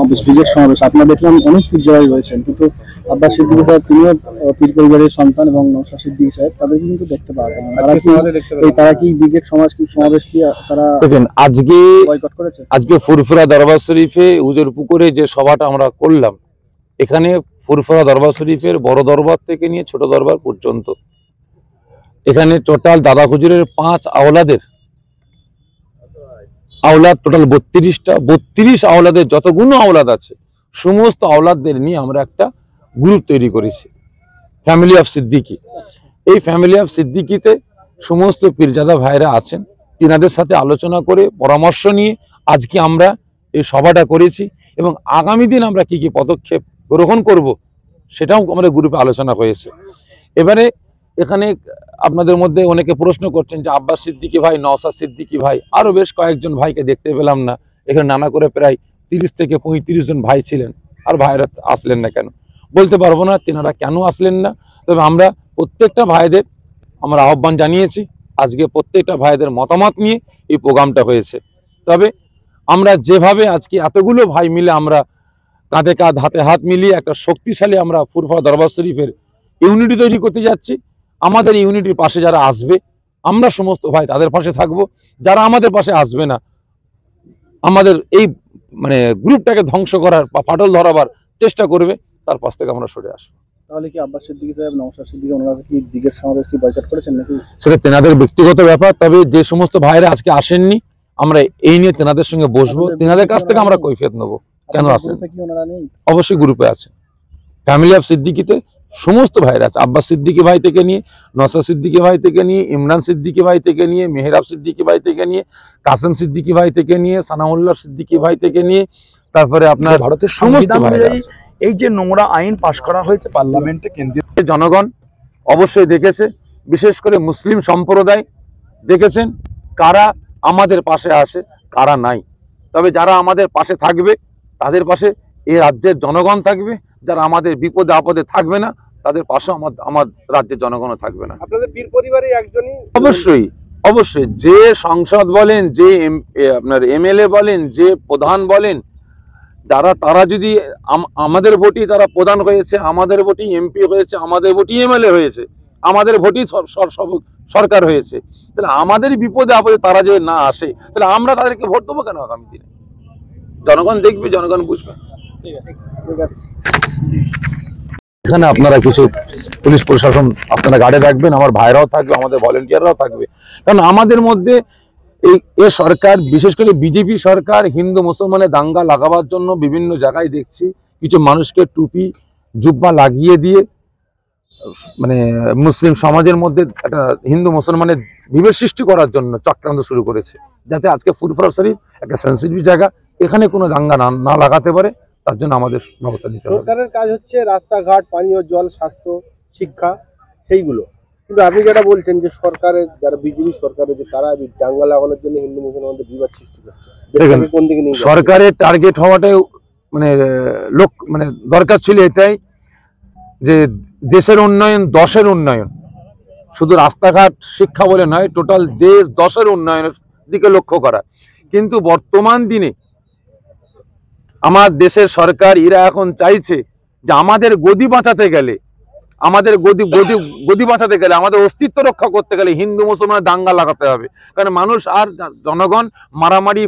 Brigade সমাবেশ আপনারা দেখলাম অনেক পীর যারাই রয়েছেন, কিন্তু আব্বাস সিদ্দিকী সাহেব তিনিও পীর পরিবারের সন্তান এবং নওশাদ সিদ্দিকী সাহেব তাদেরকে কিন্তু দেখতে পাওয়া গেল না। তারা কি ব্রিগেড সমাবেশ কি তারা দেখেন আজকে বয়কট করেছে? আজকে ফুরফুরা দরবার শরীফে হুজুর পুকুরে যে সভাটা আমরা করলাম, এখানে ফুরফুরা দরবার শরীফের বড় দরবার থেকে নিয়ে ছোট দরবার পর্যন্ত এখানে টোটাল দাদা হুজুরের 5 আওলাদ টোটাল 32টা 32 আওলাদের যতগুলো আওলাদ আছে সমস্ত আওলাদদের নিয়ে আমরা একটা গ্রুপ তৈরি করেছি, ফ্যামিলি অফ সিদ্দিকী। এই ফ্যামিলি অফ সিদ্দিকীতে সমস্ত পীরজাদা ভাইরা আছেন, তিনাদের সাথে আলোচনা করে পরামর্শ নিয়ে আজকে আমরা এই সভাটা করেছি এবং আগামী দিন আমরা কি কি পদক্ষেপ গ্রহণ করব সেটাও আমাদের গ্রুপে আলোচনা হয়েছে। এবারে এখানে আপনাদের মধ্যে অনেকে প্রশ্ন করছেন যে আব্বাস সিদ্দিকী ভাই, নওশাদ সিদ্দিকী ভাই, আরো বেশ কয়েকজন ভাইকে দেখতে পেলাম না। এখানে নানা করে প্রায় 30 থেকে 35 জন ভাই ছিলেন, আর ভাইরা আসলেন না কেন বলতে পারবো না, তেনারা কেন আসলেন না। তবে আমরা প্রত্যেকটা ভাইদের আমরা আহ্বান জানিয়েছি, আজকে প্রত্যেকটা ভাইদের মতামত নিয়ে এই প্রোগ্রামটা হয়েছে। তবে আমরা যেভাবে আজকে এতগুলো ভাই মিলে আমরা কাঁধে কাঁধ হাতে হাত মিলিয়ে একটা শক্তিশালী আমরা ফুরফুরা দরবার শরীফের ইউনিটি তৈরি করতে যাচ্ছি, আমাদের ইউনিটির পাশে যারা আসবে আমরা সমস্ত ভাই তাদের পাশে থাকব, যারা আমাদের পাশে আসবে না আমাদের এই গ্রুপটাকে ধ্বংস করার বা ফাটল ধরাবার চেষ্টা করবে, তার পাশ থেকে আমরা সরে আসবো। তাহলে কি আব্বাস সিদ্দিকী সাহেব, নওশাদ সিদ্দিকী ওনারা কি ব্রিগেড সমাবেশ কি বয়কট করেছেন নাকি? সেটা তেনাদের ব্যক্তিগত ব্যাপার। তবে যে সমস্ত ভাইরা আজকে আসেননি আমরা এই নিয়ে তেনাদের সঙ্গে বসবো, তেনাদের কাছ থেকে আমরা কৈফিয়ত নেবো কেন আসেন। অবশ্যই গ্রুপে আছে, ফ্যামিলি অফ সিদ্দিকীতে সমস্ত ভাইরা আছে, আব্বাস সিদ্দিকী ভাই থেকে নিয়ে নওশাদ সিদ্দিকী ভাই থেকে নিয়ে ইমরান সিদ্দিকী ভাই থেকে নিয়ে মেহরাব সিদ্দিকী ভাই থেকে নিয়ে কাসেম সিদ্দিকী ভাই থেকে নিয়ে সানাউল্লাহ সিদ্দিকী ভাই থেকে নিয়ে তারপরে আপনার ভারতের সমস্ত সংবিধান এই যে নোংরা আইন পাশ করা হয়েছে পার্লামেন্টে, কেন্দ্রীয় জনগণ অবশ্যই দেখেছে, বিশেষ করে মুসলিম সম্প্রদায় দেখেছেন কারা আমাদের পাশে আসে কারা নাই। তবে যারা আমাদের পাশে থাকবে তাদের পাশে এই রাজ্যের জনগণ থাকবে, যারা আমাদের বিপদে আপদে থাকবে না তাদের পাশে আমার রাজ্যের জনগণও থাকবে না। আপনাদের পীর পরিবারে একজনই অবশ্যই অবশ্যই যে সংসদ বলেন, যে আপনার এমএলএ বলেন, যে প্রধান বলেন, তারা যদি আমাদের ভোটই তারা প্রধান হয়েছে, আমাদের ভোটই এমপি হয়েছে, আমাদের ভোটই এমএলএ হয়েছে, আমাদের ভোটই সরকার হয়েছে, তাহলে আমাদের বিপদে আপদে তারা যদি না আসে তাহলে আমরা তাদেরকে ভোট দেবো কেন? আগামী দিনে জনগণ দেখবে, জনগণ বুঝবে। এখানে আপনারা কিছু পুলিশ প্রশাসন আপনারা গার্ডে রাখবেন, আমার ভাইরাও থাকবে, আমাদের ভলেন্টিয়াররাও থাকবে, কারণ আমাদের মধ্যে এই সরকার, বিশেষ করে বিজেপি সরকার হিন্দু মুসলমানের দাঙ্গা লাগাবার জন্য বিভিন্ন জায়গায় দেখছি কিছু মানুষকে টুপি জুব্বা লাগিয়ে দিয়ে মুসলিম সমাজের মধ্যে একটা হিন্দু মুসলমানের বিভেদ সৃষ্টি করার জন্য চক্রান্ত শুরু করেছে, যাতে আজকে ফুরফুরা শরীফ একটা সেন্সিটিভ জায়গা, এখানে কোনো দাঙ্গা না লাগাতে পারে, তার জন্য আমাদের ব্যবস্থা নিতে হবে। সরকারের কাজ হচ্ছে রাস্তাঘাট, পানীয় জল, স্বাস্থ্য, শিক্ষা, সেইগুলো। কিন্তু আপনি যেটা বলছেন যে সরকারের যারা বিজেপি সরকারের যে তারা দাঙ্গা লাগানোর জন্য হিন্দু মুসলমানদের বিবাদ সৃষ্টি করছে, কোন দিকে নিয়ে সরকারের টার্গেট হওয়াটাই দরকার ছিল এটাই যে দেশের উন্নয়ন, দশের উন্নয়ন, শুধু রাস্তাঘাট শিক্ষা বলে নয়, টোটাল দেশ 10-এর উন্নয়নের দিকে লক্ষ্য করা। কিন্তু বর্তমান দিনে আমার দেশের সরকার এরা এখন চাইছে যে আমাদের গদি বাঁচাতে গেলে, আমাদের গদি বাঁচাতে গেলে, আমাদের অস্তিত্ব রক্ষা করতে গেলে হিন্দু মুসলমানের দাঙ্গা লাগাতে হবে, কারণ মানুষ আর জনগণ মারামারি